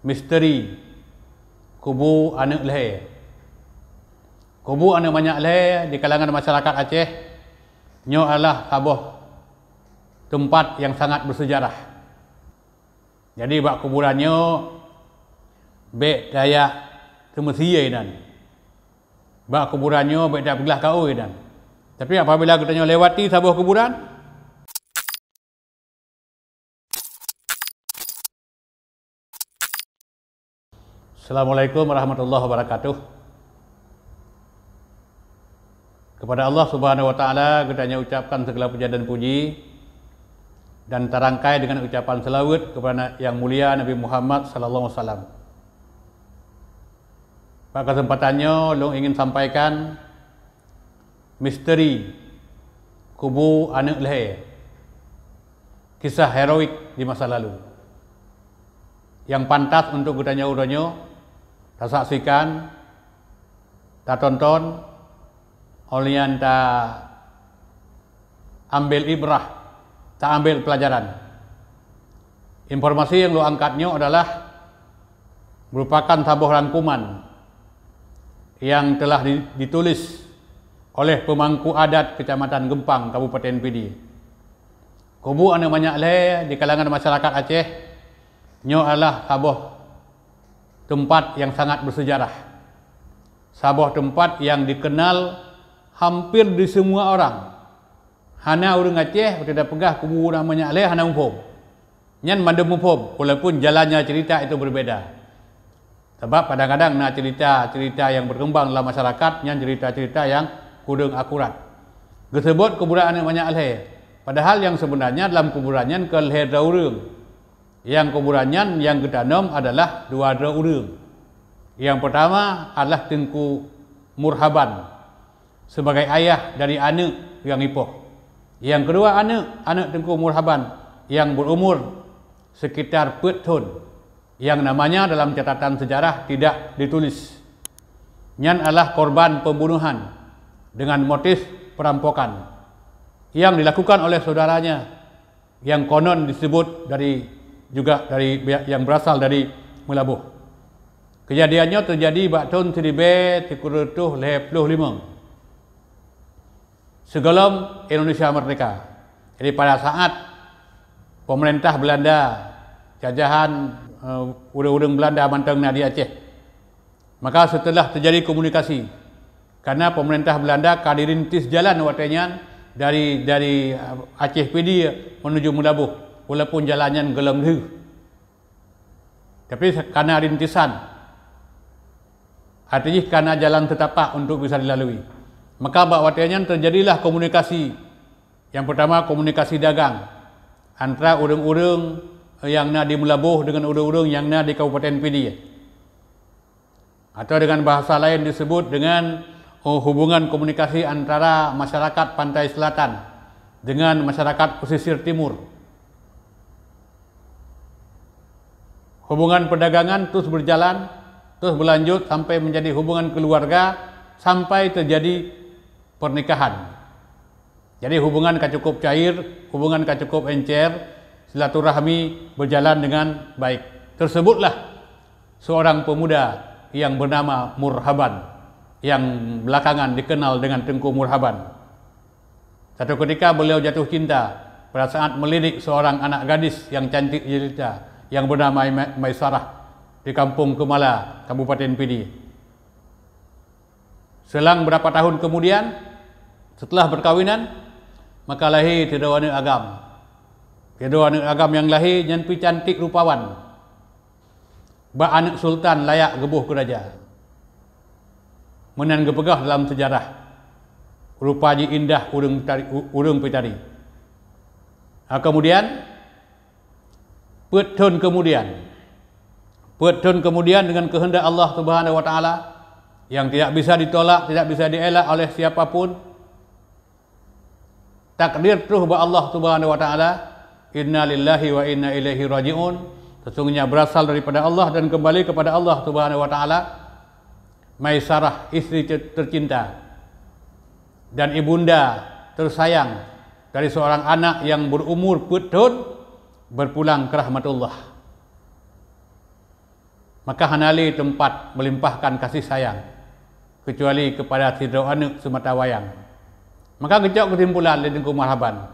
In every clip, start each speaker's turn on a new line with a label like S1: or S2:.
S1: misteri kubu anak leher. Kubu anak banyak leher di kalangan masyarakat Aceh nyo adalah sebuah tempat yang sangat bersejarah. Jadi bak kuburannya bek Dayak Temesiye dan bak kuburannya bek Dayak Belah Kau dan. Tapi apabila kita lewati sebuah kuburan, Assalamualaikum warahmatullahi wabarakatuh. Kepada Allah Subhanahu wa taala kita ucapkan segala puja dan puji dan terangkai dengan ucapan selawat kepada yang mulia Nabi Muhammad sallallahu alaihi wasallam. Pada kesempatannya long ingin sampaikan misteri kubu anak leher. Kisah heroik di masa lalu yang pantas untuk kita udahnya tak saksikan, tak tonton, oleh yang tak ambil ibrah, tak ambil pelajaran. Informasi yang lo angkatnya adalah merupakan sebuah rangkuman yang telah ditulis oleh pemangku adat Kecamatan Gempang, Kabupaten Pidi. Kubu anak banyak leher di kalangan masyarakat Aceh nyo adalah sebuah tempat yang sangat bersejarah. Sebuah tempat yang dikenal hampir di semua orang. Hana orang Aceh tidak pegah kubu namanya leh hana umpom. Nyan manda umpom walaupun jalannya cerita itu berbeda. Sebab kadang-kadang nak cerita yang berkembang dalam masyarakat nyan cerita-cerita yang kurang akurat. Disebut kuburan banyak leh. Padahal yang sebenarnya dalam kuburannya ke leher orang. Yang kuburannya yang ketanam adalah dua orang. Yang pertama adalah Tengku Murhaban sebagai ayah dari anak yang ipoh. Yang kedua anak Tengku Murhaban yang berumur sekitar 4 tahun yang namanya dalam catatan sejarah tidak ditulis. Nyan adalah korban pembunuhan dengan motif perampokan yang dilakukan oleh saudaranya yang konon disebut dari yang berasal dari Melabuh. Kejadiannya terjadi pada tahun 1955 sebelum Indonesia merdeka. Jadi pada saat pemerintah Belanda jajahan orang-orang Belanda manteng di Aceh, maka setelah terjadi komunikasi karena pemerintah Belanda kadirintis jalan watenya dari Aceh Pidi menuju Melabuh. Walaupun jalannya gelam tu, tapi karena rintisan, artinya karena jalan setapak untuk bisa dilalui, maka bakwatnya terjadilah komunikasi. Yang pertama komunikasi dagang antara orang-orang yang nak di Melabuh dengan orang-orang yang nak di Kabupaten Pidi, atau dengan bahasa lain disebut dengan hubungan komunikasi antara masyarakat pantai selatan dengan masyarakat pesisir timur. Hubungan perdagangan terus berjalan, terus berlanjut sampai menjadi hubungan keluarga sampai terjadi pernikahan. Jadi hubungan cukup cair, hubungan cukup encer, silaturahmi berjalan dengan baik. Tersebutlah seorang pemuda yang bernama Murhaban yang belakangan dikenal dengan Tengku Murhaban. Satu ketika beliau jatuh cinta pada saat melirik seorang anak gadis yang cantik jelita yang bernama Maisarah di Kampung Kemala, Kabupaten Pidi. Selang berapa tahun kemudian, setelah perkawinan, maka lahir tiada anak agam. Tiada anak agam yang lahir nyampi cantik rupawan. Ba anak sultan layak gebuh keraja. Menan gepegah dalam sejarah. Rupanya indah urang pitari. Kemudian 4 tahun kemudian dengan kehendak Allah Subhanahu wa taala yang tidak bisa ditolak, tidak bisa dielak oleh siapapun, takdir terus bahwa Allah Subhanahu wa taala, inna lillahi wa inna ilaihi raji'un, sesungguhnya berasal daripada Allah dan kembali kepada Allah Subhanahu wa taala. Maisarah, istri tercinta dan ibunda tersayang dari seorang anak yang berumur 4 tahun berpulang ke rahmatullah. maka hanali tempat melimpahkan kasih sayang kecuali kepada sidro anak semata wayang. Maka kejauh kesimpulan di Tengku Marhaban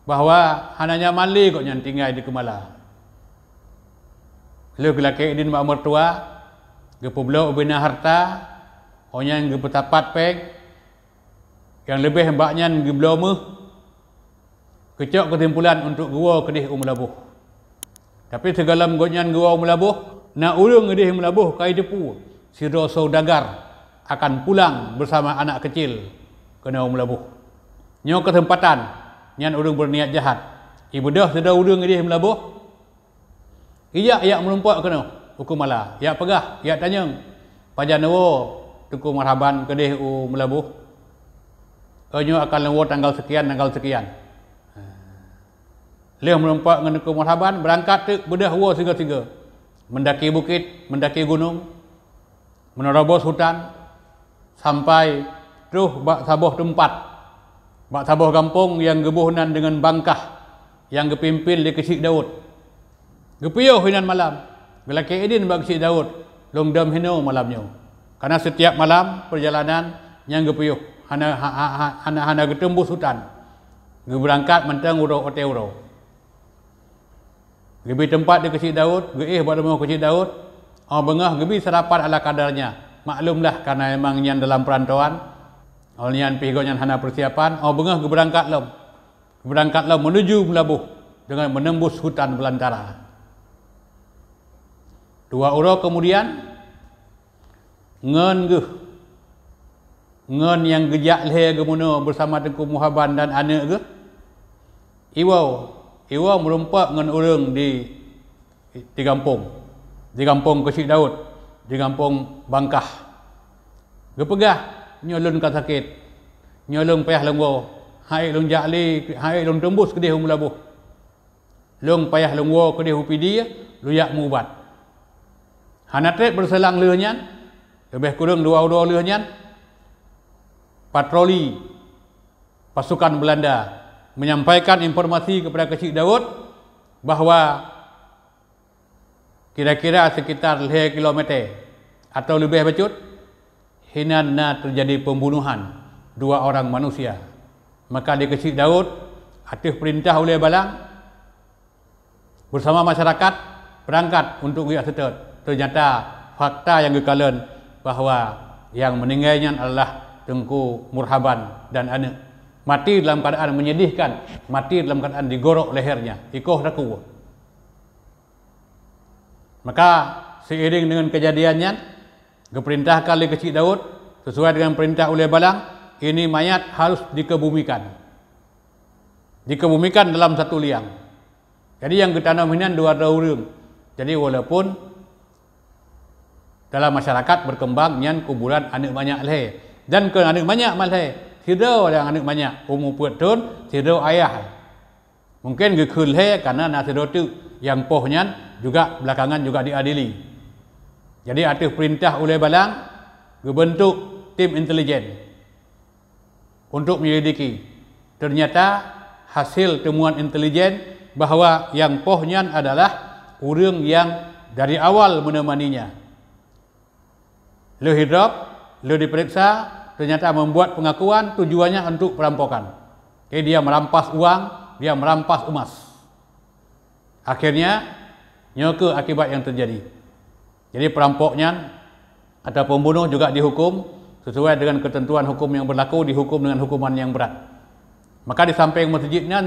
S1: bahawa hananya mali kok yang tinggal di Kemala. Lalu lelaki idin mak mertua, gepublo ubina harta, onyan gepetapat pek, yang lebih mbaknya geblo meh, kejauh kesimpulan untuk gua kedih umlabuh. Tapi segala menggonyan gua umlabuh, nak ulung kedih umlabuh kai depu, siro saudagar akan pulang bersama anak kecil kena umlabuh. Nyo kesempatan nyan ulung berniat jahat. Ibu dah sudah ulung kedih umlabuh. Iya melumpat kena hukum malah. Ya pegah, ya tanya. Pajan wo Tengku Marhaban kedih umlabuh. Nyo akan lewo tanggal sekian. Leh melumpat dengan Tengku Marhaban berangkat tu bedah wo siga-siga. Mendaki bukit, mendaki gunung, menerobos hutan sampai terus bak sabuh tempat. Bak sabuh kampung yang gebuhnan dengan bangkah yang gepimpin di Kesik Daud. Gepiyuh hinan malam. Lelaki idin bak Kesik Daud long dam hino malamnya. Karena setiap malam perjalanan yang gepiyuh hana getembus hutan. Geberangkat mentang uro ote uro. Gebi tempat di Kesik Daud, geih buat mau Kesik Daud. Bengah gebi serapat ala kadarnya. Maklumlah karena memang yang dalam perantauan. Yang pihak yang hana persiapan. Bengah geberangkat lom menuju melabuh dengan menembus hutan belantara. 2 uro kemudian ngen yang gejak leher gemuno bersama Tengku Marhaban dan anak ge iwau merumpak ngen urang di kampung Kesik Daud, di kampung Bangkah. Gepegah nyolun ka sakit, nyolun payah lengwo, hai long jakli, hai long tembus kedih melabuh. Long payah lengwo kedih upidi, luyak mubat. Hanatret berselang leuhnyan, lebih kurang 2 leuhnyan, patroli pasukan Belanda menyampaikan informasi kepada Kesik Daud bahawa kira-kira sekitar 5 kilometer atau lebih becut, hinana terjadi pembunuhan 2 orang manusia. Maka di Kesik Daud, atas perintah oleh Balang, bersama masyarakat berangkat untuk pergi setet. Ternyata fakta yang kekalian bahawa yang meninggalnya adalah Tengku Marhaban dan anak. Mati dalam keadaan menyedihkan, mati dalam keadaan digorok lehernya, ikoh raku. Maka seiring dengan kejadiannya, diperintahkan oleh Kesik Daud sesuai dengan perintah oleh Balang, ini mayat harus dikebumikan. Dikebumikan dalam satu liang. Jadi yang ketanam ini 2 orang. Jadi walaupun dalam masyarakat berkembang nyan kuburan anak banyak leh dan ke anak banyak maleh sidau yang anak banyak umur petun sidau ayah mungkin gekul leh karena nasidau tu yang pohnya juga belakangan juga diadili. Jadi atas perintah oleh Balang dibentuk tim intelijen untuk menyelidiki. Ternyata hasil temuan intelijen bahawa yang pohnya adalah orang yang dari awal menemaninya. Lu hidup, lu diperiksa, ternyata membuat pengakuan tujuannya untuk perampokan. Jadi dia merampas uang, dia merampas emas. Akhirnya nyoke akibat yang terjadi. Jadi perampoknya atau pembunuh juga dihukum sesuai dengan ketentuan hukum yang berlaku, dihukum dengan hukuman yang berat. Maka di samping masjidnya,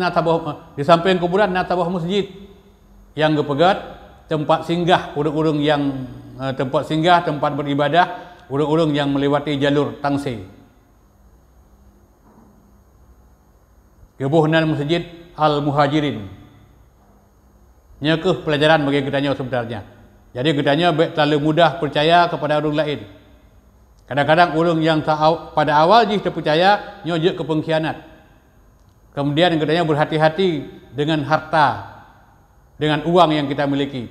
S1: di samping kuburan natabah masjid yang gepegat tempat singgah urung-urung yang tempat singgah, tempat beribadah urung-urung yang melewati jalur tangsi. Gebuhnan Masjid Al-Muhajirin. Nyakeh pelajaran bagi kitanya sebenarnya. Jadi kitanya terlalu mudah percaya kepada orang lain. Kadang-kadang orang yang pada awal jih terpercaya nyojek ke pengkhianat. Kemudian kitanya berhati-hati dengan harta, dengan uang yang kita miliki.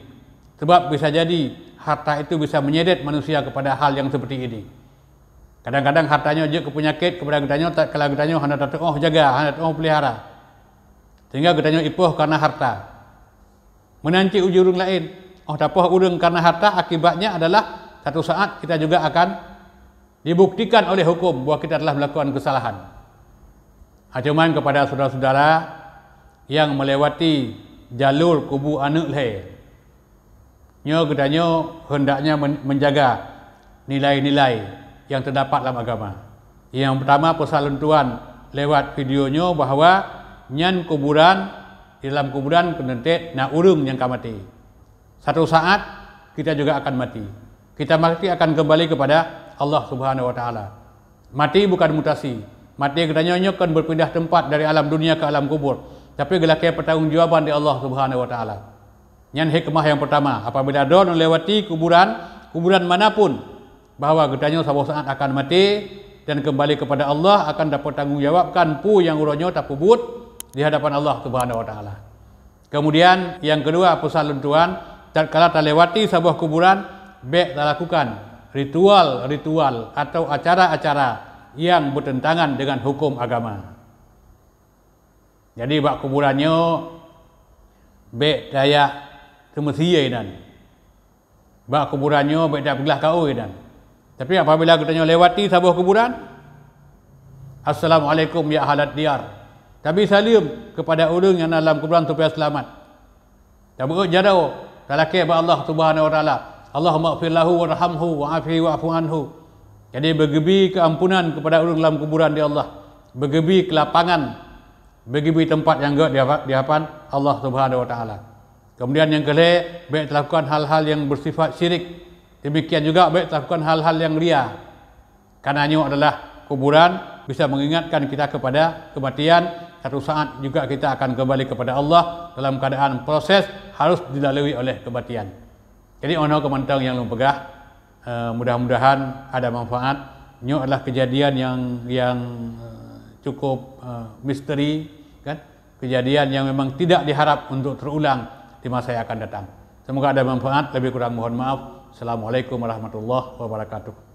S1: Sebab bisa jadi harta itu bisa menyeret manusia kepada hal yang seperti ini. Kadang-kadang hartanya je ke penyakit kepada getanya, kalau getanya hendak jaga, hendak pelihara. Sehingga getanya ipoh karena harta. Menanti uji orang lain, tapoh urang karena harta, akibatnya adalah satu saat kita juga akan dibuktikan oleh hukum bahwa kita telah melakukan kesalahan. Cuman kepada saudara-saudara yang melewati jalur kubu anak leher, hendaknya menjaga nilai-nilai yang terdapat dalam agama. Yang pertama, pesan tuan lewat videonya bahawa nyan kuburan, di dalam kuburan kenentek nak urung yang akan mati. Satu saat kita juga akan mati. Kita mati akan kembali kepada Allah Subhanahu wa taala. Mati bukan mutasi. Mati katanya akan berpindah tempat dari alam dunia ke alam kubur. Tapi gelakai pertanggungjawaban di Allah Subhanahu wa taala. Nyan hikmah yang pertama, apabila don melewati kuburan manapun, bahawa katanya suatu saat akan mati dan kembali kepada Allah, akan dapat tanggungjawabkan pu yang uronyo tak pubut di hadapan Allah Subhanahu wa taala. Kemudian yang kedua, pesan tuan, tatkala terlewati sebuah kuburan, baik lakukan ritual atau acara-acara yang bertentangan dengan hukum agama. Jadi bak kuburannya baik daya semestinya dan bak kuburannya baik dak belah kau dan. Tapi apabila kita lewati sebuah kuburan, Assalamualaikum ya ahlat diyar. Tapi salim kepada orang yang dalam kuburan supaya selamat. Tabu jadau talake ba Allah Subhanahu wa taala. Allahumma ighfir lahu warhamhu wa'afihi wa'fu anhu. Jadi bergebi keampunan kepada orang dalam kuburan di Allah. Bergebi kelapangan, bergebi tempat yang gak di hadapan Allah Subhanahu wa taala. Kemudian yang kedua, baik lakukan hal-hal yang bersifat syirik. Demikian juga baik lakukan hal-hal yang ria. Karenanya adalah kuburan bisa mengingatkan kita kepada kematian. Satu saat juga kita akan kembali kepada Allah dalam keadaan proses harus dilalui oleh kematian. Jadi ono kemantang yang lumpegah, mudah-mudahan ada manfaat. Ini adalah kejadian yang cukup misteri, kan? Kejadian yang memang tidak diharap untuk terulang di masa yang akan datang. Semoga ada manfaat. Lebih kurang mohon maaf. Assalamualaikum warahmatullahi wabarakatuh.